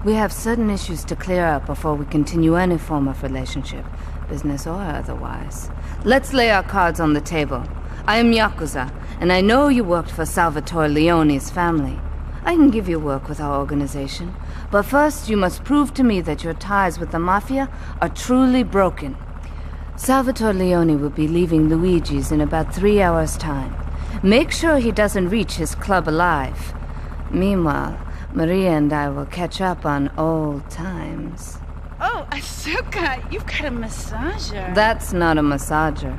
We have certain issues to clear up before we continue any form of relationship, business or otherwise. Let's lay our cards on the table. I am Yakuza, and I know you worked for Salvatore Leone's family. I can give you work with our organization, but first you must prove to me that your ties with the Mafia are truly broken. Salvatore Leone will be leaving Luigi's in about 3 hours' time. Make sure he doesn't reach his club alive. Meanwhile, Maria and I will catch up on old times. Oh, Asuka, you've got a massager. That's not a massager.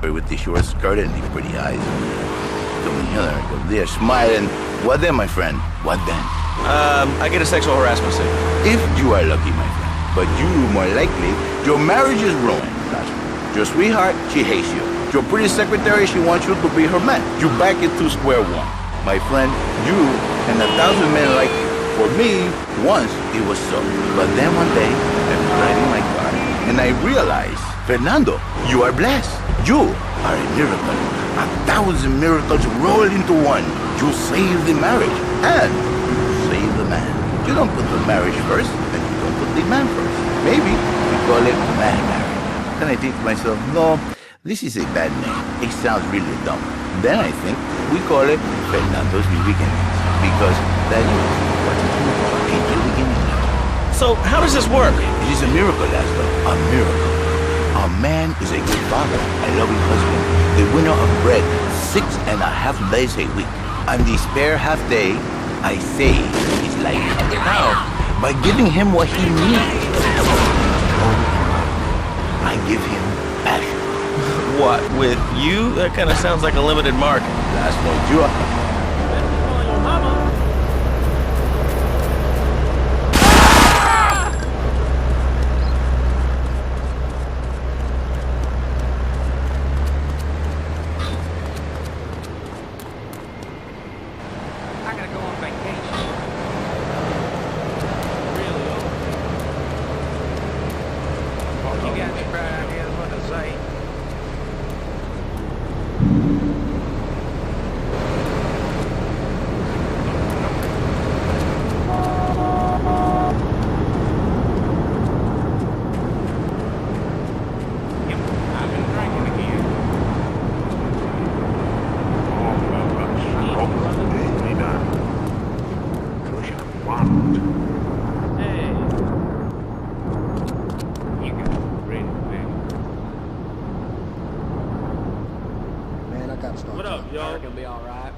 With the short skirt and the pretty eyes. Come here, go there, smiling. What then, my friend? What then? I get a sexual harassment suit. If you are lucky, my friend. But you, more likely, your marriage is ruined. Your sweetheart, she hates you. Your pretty secretary, she wants you to be her man. You back into square one. My friend, you and 1,000 men like you. For me, once it was so. But then one day, I was driving my car, and I realized, Fernando, you are blessed. You are a miracle. 1,000 miracles roll into one. You save the marriage, and you save the man. You don't put the marriage first, and you don't put the man first. Maybe we call it man marriage. Then I think to myself, no, this is a bad name. It sounds really dumb. Then I think we call it Fernando's New Beginnings, because that is what it is, a new beginning. So, how does this work? It is a miracle, Laszlo, a miracle. A man is a good father, a loving husband, the winner of bread 6.5 days a week. And the spare half day, I save his life. How? By giving him what he needs. I give him passion. What, with you? That kind of sounds like a limited market. That's what you are. What up, y'all? Gonna be all right.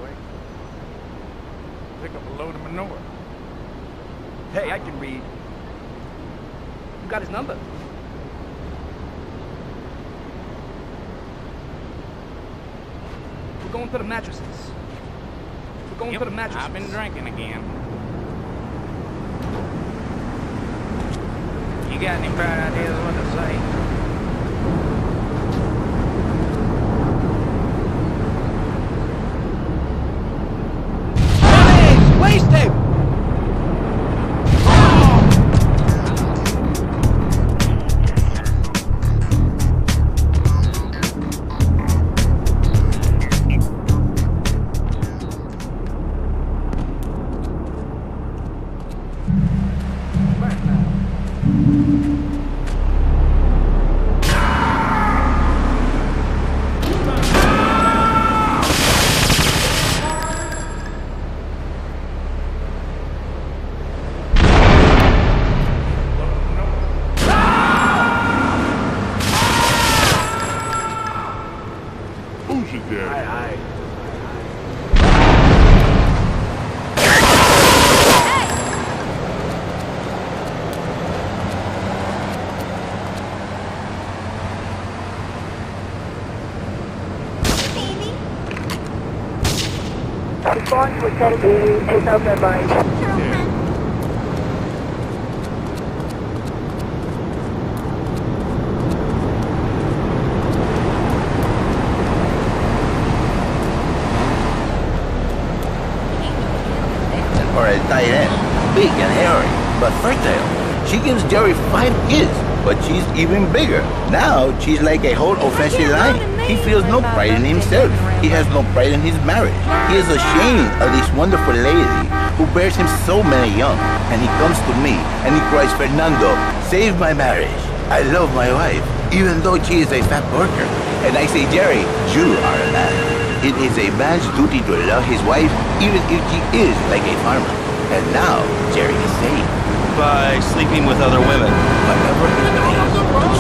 Wait. Pick up a load of manure. Hey, I can read. You got his number? We're going for the mattresses. We're going for the mattresses. I've been drinking again. You got any bright ideas what to say? Respond to a set of 2009. for a tight end. Big and hairy, but fertile. She gives Jerry 5 kids, but she's even bigger. Now, she's like a whole offensive line. He feels no pride in himself. He has no pride in his marriage. He is ashamed of this wonderful lady who bears him so many young. And he comes to me and he cries, Fernando, save my marriage. I love my wife, even though she is a fat worker. And I say, Jerry, you are a man. It is a man's duty to love his wife, even if she is like a farmer. And now, Jerry is saved. By sleeping with other women. Whatever it takes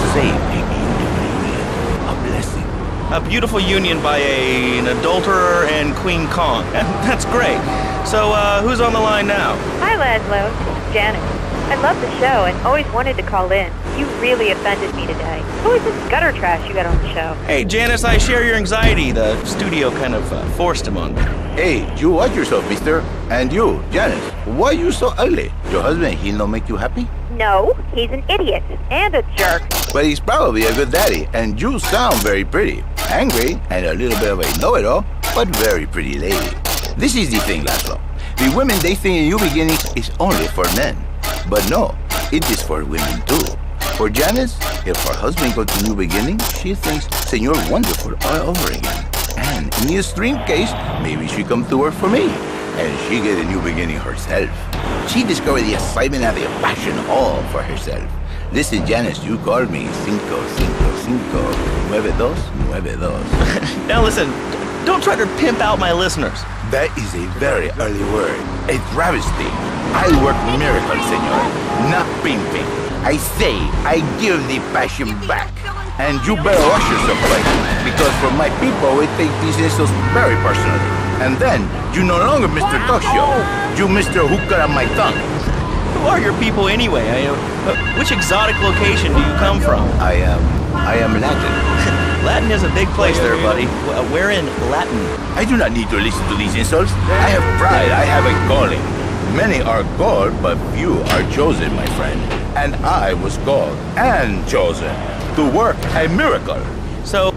to save a beautiful union. A blessing. A beautiful union by an adulterer and Queen Kong. That's great. So, who's on the line now? Hi, Laszlo. It's Janet. I love the show and always wanted to call in. You really offended me today. Who is this gutter trash you got on the show? Hey, Janice, I share your anxiety. The studio kind of forced him on me. Hey, you watch yourself, mister. And you, Janice, why are you so ugly? Your husband, he no make you happy? No, he's an idiot and a jerk. But he's probably a good daddy, and you sound very pretty. Angry, and a little bit of a know-it-all, but very pretty lady. This is the thing, Laszlo. The women they think in New Beginnings is only for men. But no, it is for women too. For Janice, if her husband goes to New Beginnings, she thinks Senor Wonderful all over again. And in the extreme case, maybe she come to work for me. And she get a new beginning herself. She discovered the excitement and the passion all for herself. Listen, Janice, you called me 5559292. Now listen, don't try to pimp out my listeners. That is a very early word. A travesty. I work miracles, senor, not pimping. I say, I give the passion back. And you better watch yourself, buddy, because for my people, we take these insults very personally. And then, you no longer Mr. Talk Show. You Mr. Hookah on my tongue. Who are your people anyway? Which exotic location do you come from? I am Latin. Latin is a big place there, buddy. Where in Latin? I do not need to listen to these insults. I have pride. I have a calling. Many are called, but few are chosen, my friend. And I was called and chosen to work a miracle. So,